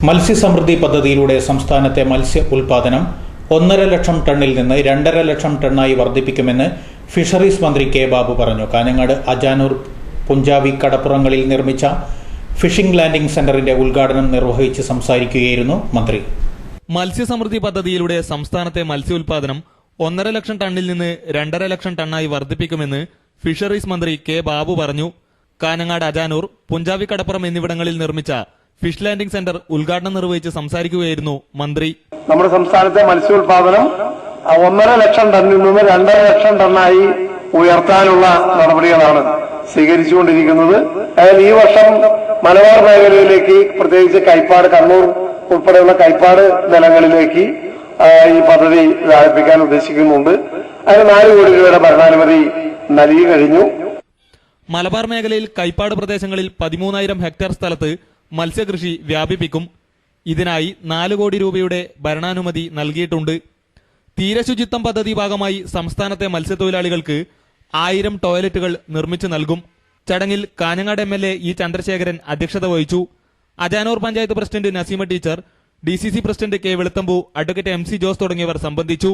മത്സ്യസമൃദ്ധി പദ്ധതിയിലൂടെ സംസ്ഥാനത്തെ മത്സ്യ ഉൽപാദനം 1.5 ലക്ഷം ടണ്ണിൽ നിന്ന് 2.5 ലക്ഷം ടണ്ണായി വർദ്ധിപ്പിക്കുമെന്ന് ഫിഷറീസ് മന്ത്രി കെ ബാബു പറഞ്ഞു. കാഞ്ഞങ്ങാട് അജാനൂർ പുഞ്ചാവി കടപ്പുറങ്ങളിൽ നിർമ്മിച്ച ഫിഷിംഗ് ലാൻഡിംഗ് സെന്ററിന്റെ ഉദ്ഘാടനം നിർവഹിച്ച് സംസാരിക്കുകയായിരുന്നു മന്ത്രി. മത്സ്യസമൃദ്ധി പദ്ധതിയിലൂടെ സംസ്ഥാനത്തെ മത്സ്യ ഉൽപാദനം 1.5 ലക്ഷം ടണ്ണിൽ നിന്ന് 2.5 ലക്ഷം ടണ്ണായി വർദ്ധിപ്പിക്കുമെന്ന് ഫിഷറീസ് മന്ത്രി കെ ബാബു പറഞ്ഞു. കാഞ്ഞങ്ങാട് അജാനൂർ പുഞ്ചാവി കടപ്പുറം എന്നിവിടങ്ങളിൽ നിർമ്മിച്ച ഫിഷ് ലാൻഡിംഗ് സെന്റർ ഉദ്ഘാടനം നിർവഹിച്ച് സംസാരിക്കുകയായിരുന്നു മന്ത്രി. നമ്മുടെ സംസ്ഥാനത്തെ മത്സ്യോൽപാദനം 1.5 ലക്ഷം ടണ്ണിൽ നിന്ന് 2.5 ലക്ഷം ടണ്ണായി ഉയർത്താനുള്ള നടപടികളാണ് സ്വീകരിച്ചുകൊണ്ടിരിക്കുന്നത്. ഈ വർഷം മലബാർ മേഖലയിലേക്ക്, പ്രത്യേകിച്ച് കൈപ്പാട്, കണ്ണൂർ ഉൾപ്പെടെയുള്ള കൈപ്പാട് നിലങ്ങളിലേക്ക് ഈ പദ്ധതി വ്യാപിപ്പിക്കാൻ ഉദ്ദേശിക്കുന്നുണ്ട്. അതിന് 4 കോടി രൂപയുടെ ഭരണാനുമതി നൽകി കഴിഞ്ഞു. മലബാർ മേഖലയിൽ കൈപ്പാട് പ്രദേശങ്ങളിൽ 13,000 ഹെക്ടർ സ്ഥലത്ത് മത്സ്യകൃഷി വ്യാപിപ്പിക്കും. ഇതിനായി 4 കോടി രൂപയുടെ ഭരണാനുമതി നൽകിയിട്ടുണ്ട്. തീരശുചിത്വം പദ്ധതി ഭാഗമായി സംസ്ഥാനത്തെ മത്സ്യത്തൊഴിലാളികൾക്ക് 1000 ടോയ്ലറ്റുകൾ നിർമ്മിച്ചു നൽകും. ചടങ്ങിൽ കാഞ്ഞങ്ങാട് MLA ഇ ചന്ദ്രശേഖരൻ അധ്യക്ഷത വഹിച്ചു. Ajanur panchayat president Naseema teacher, DCC president K Veluthambu, advocate MC Jose തുടങ്ങിയവർ സംബന്ധിച്ചു.